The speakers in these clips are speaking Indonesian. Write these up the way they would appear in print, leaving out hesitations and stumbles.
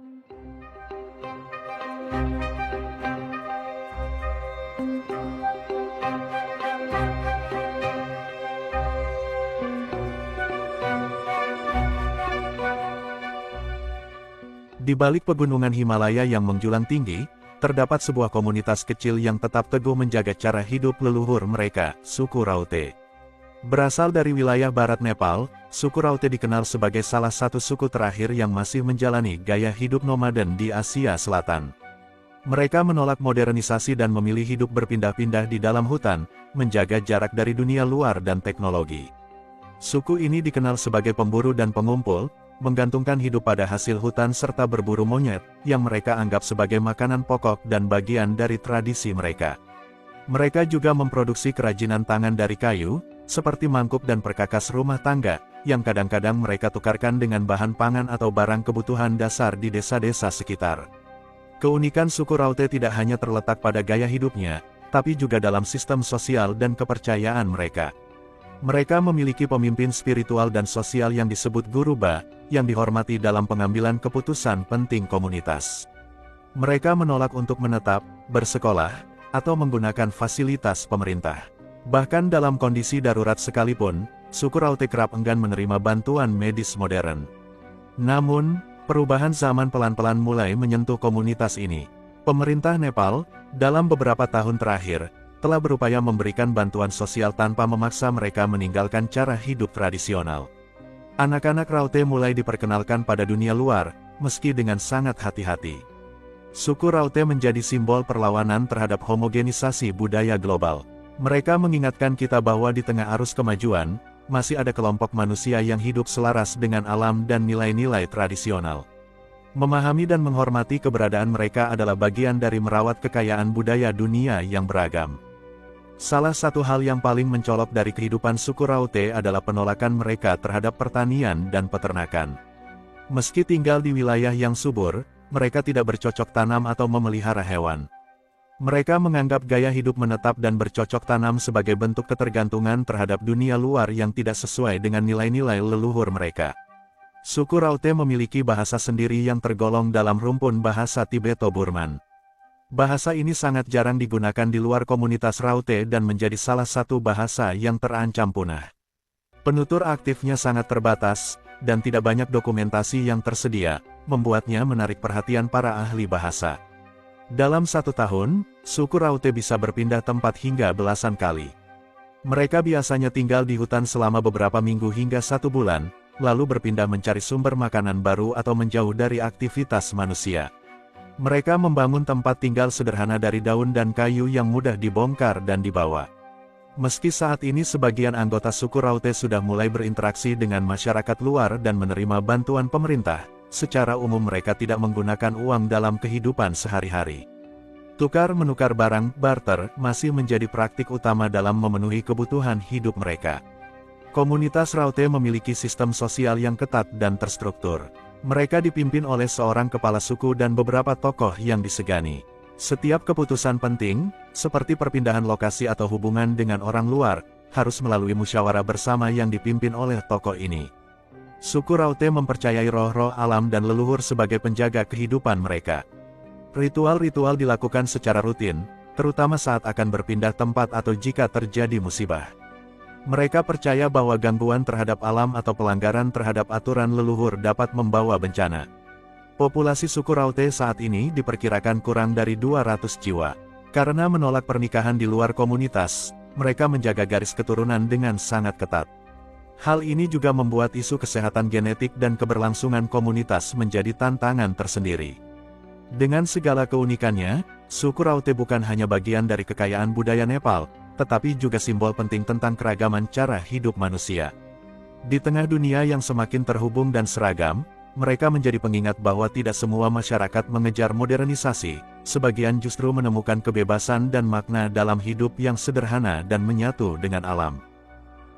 Di balik pegunungan Himalaya yang menjulang tinggi, terdapat sebuah komunitas kecil yang tetap teguh menjaga cara hidup leluhur mereka, suku Raute. Berasal dari wilayah barat Nepal, suku Raute dikenal sebagai salah satu suku terakhir yang masih menjalani gaya hidup nomaden di Asia Selatan. Mereka menolak modernisasi dan memilih hidup berpindah-pindah di dalam hutan, menjaga jarak dari dunia luar dan teknologi. Suku ini dikenal sebagai pemburu dan pengumpul, menggantungkan hidup pada hasil hutan serta berburu monyet, yang mereka anggap sebagai makanan pokok dan bagian dari tradisi mereka. Mereka juga memproduksi kerajinan tangan dari kayu, seperti mangkuk dan perkakas rumah tangga, yang kadang-kadang mereka tukarkan dengan bahan pangan atau barang kebutuhan dasar di desa-desa sekitar. Keunikan suku Raute tidak hanya terletak pada gaya hidupnya, tapi juga dalam sistem sosial dan kepercayaan mereka. Mereka memiliki pemimpin spiritual dan sosial yang disebut Guru Ba, yang dihormati dalam pengambilan keputusan penting komunitas. Mereka menolak untuk menetap, bersekolah, atau menggunakan fasilitas pemerintah. Bahkan dalam kondisi darurat sekalipun, suku Raute kerap enggan menerima bantuan medis modern. Namun, perubahan zaman pelan-pelan mulai menyentuh komunitas ini. Pemerintah Nepal, dalam beberapa tahun terakhir, telah berupaya memberikan bantuan sosial tanpa memaksa mereka meninggalkan cara hidup tradisional. Anak-anak Raute mulai diperkenalkan pada dunia luar, meski dengan sangat hati-hati. Suku Raute menjadi simbol perlawanan terhadap homogenisasi budaya global. Mereka mengingatkan kita bahwa di tengah arus kemajuan, masih ada kelompok manusia yang hidup selaras dengan alam dan nilai-nilai tradisional. Memahami dan menghormati keberadaan mereka adalah bagian dari merawat kekayaan budaya dunia yang beragam. Salah satu hal yang paling mencolok dari kehidupan suku Raute adalah penolakan mereka terhadap pertanian dan peternakan. Meski tinggal di wilayah yang subur, mereka tidak bercocok tanam atau memelihara hewan. Mereka menganggap gaya hidup menetap dan bercocok tanam sebagai bentuk ketergantungan terhadap dunia luar yang tidak sesuai dengan nilai-nilai leluhur mereka. Suku Raute memiliki bahasa sendiri yang tergolong dalam rumpun bahasa Tibeto-Burman. Bahasa ini sangat jarang digunakan di luar komunitas Raute dan menjadi salah satu bahasa yang terancam punah. Penutur aktifnya sangat terbatas, dan tidak banyak dokumentasi yang tersedia, membuatnya menarik perhatian para ahli bahasa. Dalam satu tahun, suku Raute bisa berpindah tempat hingga belasan kali. Mereka biasanya tinggal di hutan selama beberapa minggu hingga 1 bulan, lalu berpindah mencari sumber makanan baru atau menjauh dari aktivitas manusia. Mereka membangun tempat tinggal sederhana dari daun dan kayu yang mudah dibongkar dan dibawa. Meski saat ini sebagian anggota suku Raute sudah mulai berinteraksi dengan masyarakat luar dan menerima bantuan pemerintah, secara umum mereka tidak menggunakan uang dalam kehidupan sehari-hari. Tukar-menukar barang, barter, masih menjadi praktik utama dalam memenuhi kebutuhan hidup mereka. Komunitas Raute memiliki sistem sosial yang ketat dan terstruktur. Mereka dipimpin oleh seorang kepala suku dan beberapa tokoh yang disegani. Setiap keputusan penting, seperti perpindahan lokasi atau hubungan dengan orang luar, harus melalui musyawarah bersama yang dipimpin oleh tokoh ini. Suku Raute mempercayai roh-roh alam dan leluhur sebagai penjaga kehidupan mereka. Ritual-ritual dilakukan secara rutin, terutama saat akan berpindah tempat atau jika terjadi musibah. Mereka percaya bahwa gangguan terhadap alam atau pelanggaran terhadap aturan leluhur dapat membawa bencana. Populasi suku Raute saat ini diperkirakan kurang dari 200 jiwa. Karena menolak pernikahan di luar komunitas, mereka menjaga garis keturunan dengan sangat ketat. Hal ini juga membuat isu kesehatan genetik dan keberlangsungan komunitas menjadi tantangan tersendiri. Dengan segala keunikannya, suku Raute bukan hanya bagian dari kekayaan budaya Nepal, tetapi juga simbol penting tentang keragaman cara hidup manusia. Di tengah dunia yang semakin terhubung dan seragam, mereka menjadi pengingat bahwa tidak semua masyarakat mengejar modernisasi, sebagian justru menemukan kebebasan dan makna dalam hidup yang sederhana dan menyatu dengan alam.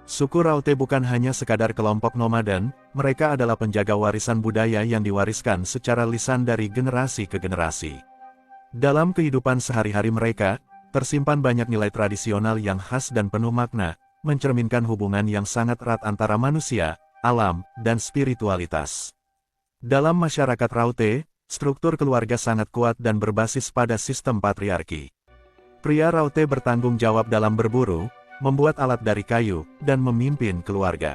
Suku Raute bukan hanya sekadar kelompok nomaden, mereka adalah penjaga warisan budaya yang diwariskan secara lisan dari generasi ke generasi. Dalam kehidupan sehari-hari mereka, tersimpan banyak nilai tradisional yang khas dan penuh makna, mencerminkan hubungan yang sangat erat antara manusia, alam, dan spiritualitas. Dalam masyarakat Raute, struktur keluarga sangat kuat dan berbasis pada sistem patriarki. Pria Raute bertanggung jawab dalam berburu, membuat alat dari kayu, dan memimpin keluarga.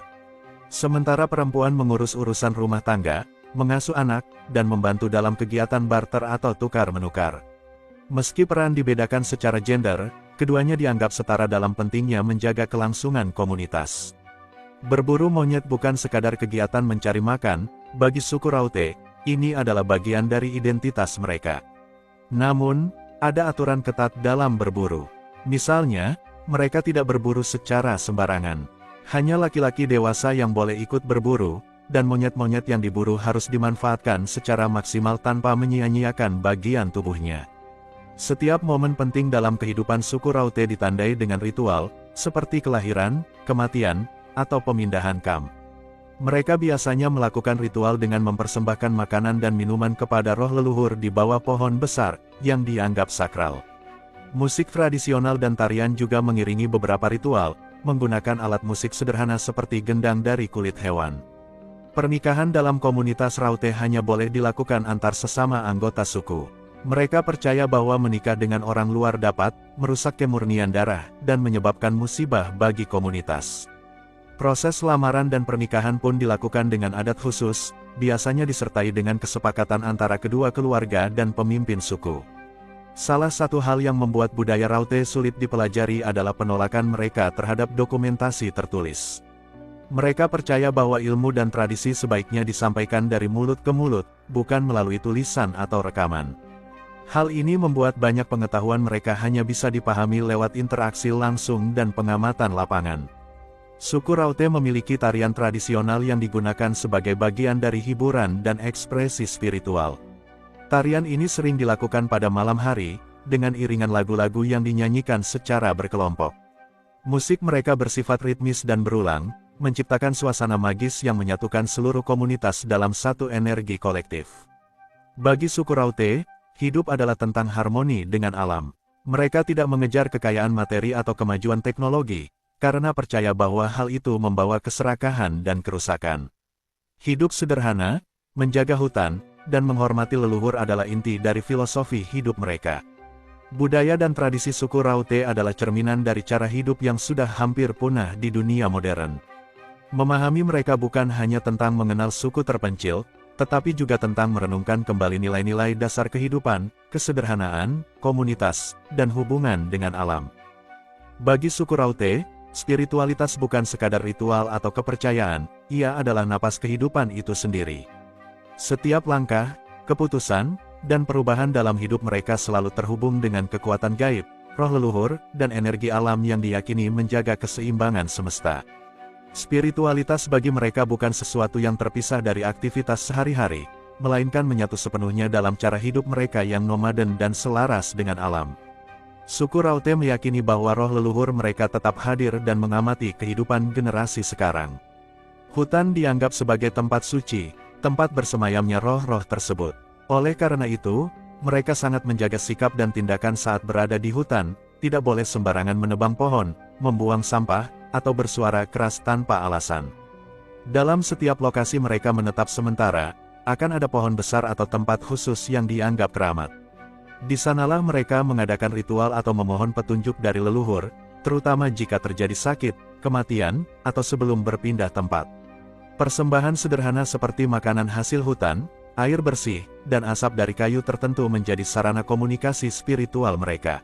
Sementara perempuan mengurus urusan rumah tangga, mengasuh anak, dan membantu dalam kegiatan barter atau tukar-menukar. Meski peran dibedakan secara gender, keduanya dianggap setara dalam pentingnya menjaga kelangsungan komunitas. Berburu monyet bukan sekadar kegiatan mencari makan, bagi suku Raute, ini adalah bagian dari identitas mereka. Namun, ada aturan ketat dalam berburu. Misalnya, mereka tidak berburu secara sembarangan. Hanya laki-laki dewasa yang boleh ikut berburu, dan monyet-monyet yang diburu harus dimanfaatkan secara maksimal tanpa menyia-nyiakan bagian tubuhnya. Setiap momen penting dalam kehidupan suku Raute ditandai dengan ritual, seperti kelahiran, kematian, atau pemindahan kamp. Mereka biasanya melakukan ritual dengan mempersembahkan makanan dan minuman kepada roh leluhur di bawah pohon besar, yang dianggap sakral. Musik tradisional dan tarian juga mengiringi beberapa ritual, menggunakan alat musik sederhana seperti gendang dari kulit hewan. Pernikahan dalam komunitas Raute hanya boleh dilakukan antar sesama anggota suku. Mereka percaya bahwa menikah dengan orang luar dapat merusak kemurnian darah dan menyebabkan musibah bagi komunitas. Proses lamaran dan pernikahan pun dilakukan dengan adat khusus, biasanya disertai dengan kesepakatan antara kedua keluarga dan pemimpin suku. Salah satu hal yang membuat budaya Raute sulit dipelajari adalah penolakan mereka terhadap dokumentasi tertulis. Mereka percaya bahwa ilmu dan tradisi sebaiknya disampaikan dari mulut ke mulut, bukan melalui tulisan atau rekaman. Hal ini membuat banyak pengetahuan mereka hanya bisa dipahami lewat interaksi langsung dan pengamatan lapangan. Suku Raute memiliki tarian tradisional yang digunakan sebagai bagian dari hiburan dan ekspresi spiritual. Tarian ini sering dilakukan pada malam hari, dengan iringan lagu-lagu yang dinyanyikan secara berkelompok. Musik mereka bersifat ritmis dan berulang, menciptakan suasana magis yang menyatukan seluruh komunitas dalam satu energi kolektif. Bagi suku Raute, hidup adalah tentang harmoni dengan alam. Mereka tidak mengejar kekayaan materi atau kemajuan teknologi, karena percaya bahwa hal itu membawa keserakahan dan kerusakan. Hidup sederhana, menjaga hutan, dan menghormati leluhur adalah inti dari filosofi hidup mereka. Budaya dan tradisi suku Raute adalah cerminan dari cara hidup yang sudah hampir punah di dunia modern. Memahami mereka bukan hanya tentang mengenal suku terpencil, tetapi juga tentang merenungkan kembali nilai-nilai dasar kehidupan, kesederhanaan, komunitas, dan hubungan dengan alam. Bagi suku Raute, spiritualitas bukan sekadar ritual atau kepercayaan, ia adalah napas kehidupan itu sendiri. Setiap langkah, keputusan, dan perubahan dalam hidup mereka selalu terhubung dengan kekuatan gaib, roh leluhur, dan energi alam yang diyakini menjaga keseimbangan semesta. Spiritualitas bagi mereka bukan sesuatu yang terpisah dari aktivitas sehari-hari, melainkan menyatu sepenuhnya dalam cara hidup mereka yang nomaden dan selaras dengan alam. Suku Raute meyakini bahwa roh leluhur mereka tetap hadir dan mengamati kehidupan generasi sekarang. Hutan dianggap sebagai tempat suci, tempat bersemayamnya roh-roh tersebut. Oleh karena itu, mereka sangat menjaga sikap dan tindakan saat berada di hutan, tidak boleh sembarangan menebang pohon, membuang sampah, atau bersuara keras tanpa alasan. Dalam setiap lokasi mereka menetap sementara, akan ada pohon besar atau tempat khusus yang dianggap keramat. Di sanalah mereka mengadakan ritual atau memohon petunjuk dari leluhur, terutama jika terjadi sakit, kematian, atau sebelum berpindah tempat. Persembahan sederhana seperti makanan hasil hutan, air bersih, dan asap dari kayu tertentu menjadi sarana komunikasi spiritual mereka.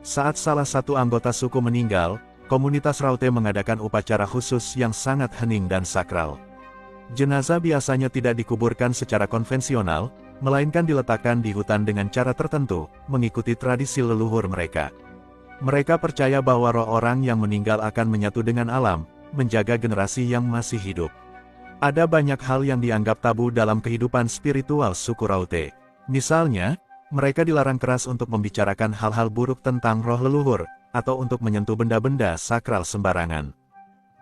Saat salah satu anggota suku meninggal, komunitas Raute mengadakan upacara khusus yang sangat hening dan sakral. Jenazah biasanya tidak dikuburkan secara konvensional, melainkan diletakkan di hutan dengan cara tertentu, mengikuti tradisi leluhur mereka. Mereka percaya bahwa roh orang yang meninggal akan menyatu dengan alam, menjaga generasi yang masih hidup. Ada banyak hal yang dianggap tabu dalam kehidupan spiritual suku Raute. Misalnya, mereka dilarang keras untuk membicarakan hal-hal buruk tentang roh leluhur, atau untuk menyentuh benda-benda sakral sembarangan.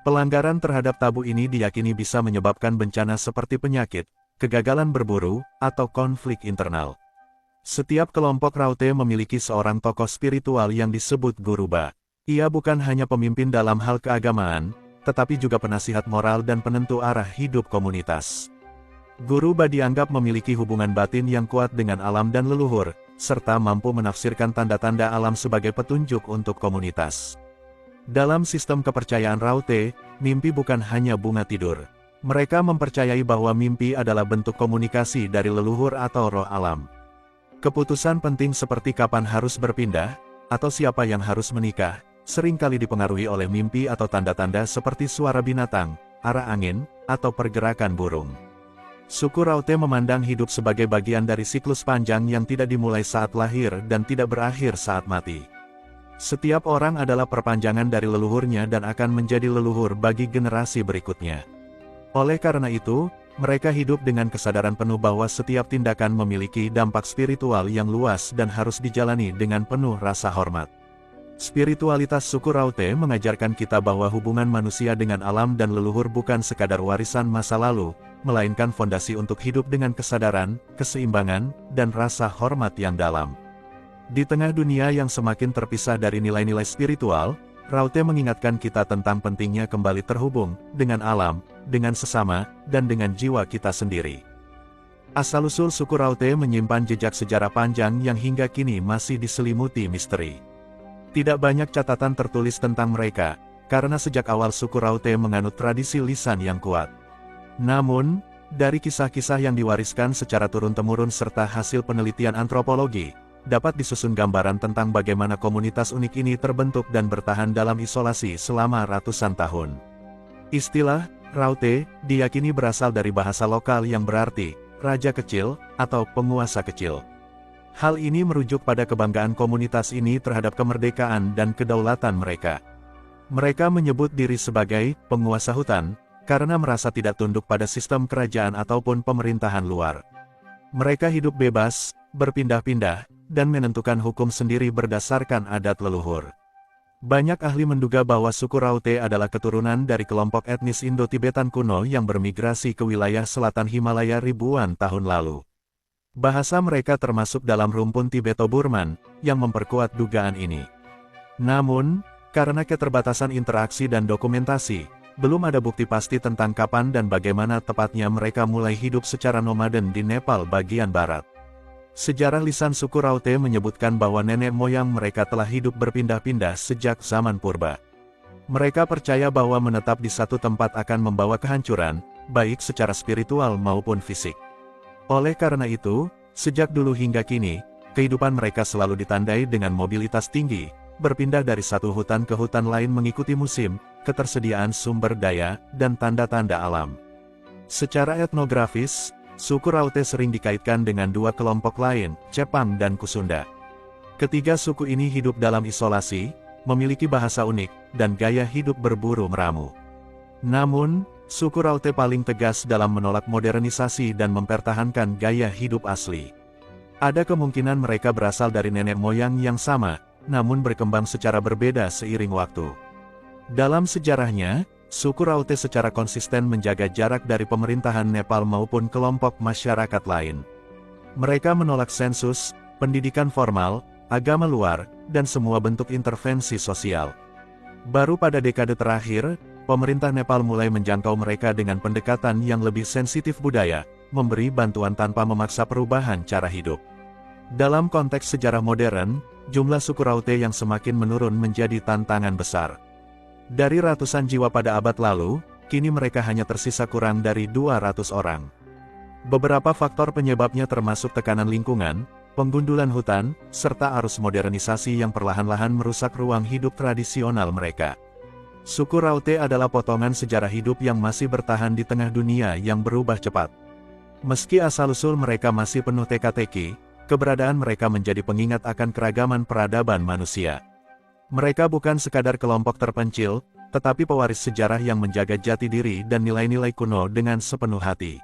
Pelanggaran terhadap tabu ini diyakini bisa menyebabkan bencana seperti penyakit, kegagalan berburu, atau konflik internal. Setiap kelompok Raute memiliki seorang tokoh spiritual yang disebut Guruba. Ia bukan hanya pemimpin dalam hal keagamaan, tetapi juga penasihat moral dan penentu arah hidup komunitas. Guru-Ba dianggap memiliki hubungan batin yang kuat dengan alam dan leluhur, serta mampu menafsirkan tanda-tanda alam sebagai petunjuk untuk komunitas. Dalam sistem kepercayaan Raute, mimpi bukan hanya bunga tidur. Mereka mempercayai bahwa mimpi adalah bentuk komunikasi dari leluhur atau roh alam. Keputusan penting seperti kapan harus berpindah, atau siapa yang harus menikah, seringkali dipengaruhi oleh mimpi atau tanda-tanda seperti suara binatang, arah angin, atau pergerakan burung. Suku Raute memandang hidup sebagai bagian dari siklus panjang yang tidak dimulai saat lahir dan tidak berakhir saat mati. Setiap orang adalah perpanjangan dari leluhurnya dan akan menjadi leluhur bagi generasi berikutnya. Oleh karena itu, mereka hidup dengan kesadaran penuh bahwa setiap tindakan memiliki dampak spiritual yang luas dan harus dijalani dengan penuh rasa hormat. Spiritualitas suku Raute mengajarkan kita bahwa hubungan manusia dengan alam dan leluhur bukan sekadar warisan masa lalu, melainkan fondasi untuk hidup dengan kesadaran, keseimbangan, dan rasa hormat yang dalam. Di tengah dunia yang semakin terpisah dari nilai-nilai spiritual, Raute mengingatkan kita tentang pentingnya kembali terhubung dengan alam, dengan sesama, dan dengan jiwa kita sendiri. Asal-usul suku Raute menyimpan jejak sejarah panjang yang hingga kini masih diselimuti misteri. Tidak banyak catatan tertulis tentang mereka, karena sejak awal suku Raute menganut tradisi lisan yang kuat. Namun, dari kisah-kisah yang diwariskan secara turun-temurun serta hasil penelitian antropologi, dapat disusun gambaran tentang bagaimana komunitas unik ini terbentuk dan bertahan dalam isolasi selama ratusan tahun. Istilah Raute diyakini berasal dari bahasa lokal yang berarti raja kecil atau penguasa kecil. Hal ini merujuk pada kebanggaan komunitas ini terhadap kemerdekaan dan kedaulatan mereka. Mereka menyebut diri sebagai penguasa hutan, karena merasa tidak tunduk pada sistem kerajaan ataupun pemerintahan luar. Mereka hidup bebas, berpindah-pindah, dan menentukan hukum sendiri berdasarkan adat leluhur. Banyak ahli menduga bahwa suku Raute adalah keturunan dari kelompok etnis Indo-Tibetan kuno yang bermigrasi ke wilayah selatan Himalaya ribuan tahun lalu. Bahasa mereka termasuk dalam rumpun Tibeto-Burman, yang memperkuat dugaan ini. Namun, karena keterbatasan interaksi dan dokumentasi, belum ada bukti pasti tentang kapan dan bagaimana tepatnya mereka mulai hidup secara nomaden di Nepal bagian barat. Sejarah lisan suku Raute menyebutkan bahwa nenek moyang mereka telah hidup berpindah-pindah sejak zaman purba. Mereka percaya bahwa menetap di satu tempat akan membawa kehancuran, baik secara spiritual maupun fisik. Oleh karena itu, sejak dulu hingga kini, kehidupan mereka selalu ditandai dengan mobilitas tinggi, berpindah dari satu hutan ke hutan lain mengikuti musim, ketersediaan sumber daya, dan tanda-tanda alam. Secara etnografis, suku Raute sering dikaitkan dengan dua kelompok lain, Cepang dan Kusunda. Ketiga suku ini hidup dalam isolasi, memiliki bahasa unik, dan gaya hidup berburu meramu. Namun, suku Raute paling tegas dalam menolak modernisasi dan mempertahankan gaya hidup asli. Ada kemungkinan mereka berasal dari nenek moyang yang sama, namun berkembang secara berbeda seiring waktu. Dalam sejarahnya, suku Raute secara konsisten menjaga jarak dari pemerintahan Nepal maupun kelompok masyarakat lain. Mereka menolak sensus, pendidikan formal, agama luar, dan semua bentuk intervensi sosial. Baru pada dekade terakhir, pemerintah Nepal mulai menjangkau mereka dengan pendekatan yang lebih sensitif budaya, memberi bantuan tanpa memaksa perubahan cara hidup. Dalam konteks sejarah modern, jumlah suku Raute yang semakin menurun menjadi tantangan besar. Dari ratusan jiwa pada abad lalu, kini mereka hanya tersisa kurang dari 200 orang. Beberapa faktor penyebabnya termasuk tekanan lingkungan, penggundulan hutan, serta arus modernisasi yang perlahan-lahan merusak ruang hidup tradisional mereka. Suku Raute adalah potongan sejarah hidup yang masih bertahan di tengah dunia yang berubah cepat. Meski asal-usul mereka masih penuh teka-teki, keberadaan mereka menjadi pengingat akan keragaman peradaban manusia. Mereka bukan sekadar kelompok terpencil, tetapi pewaris sejarah yang menjaga jati diri dan nilai-nilai kuno dengan sepenuh hati.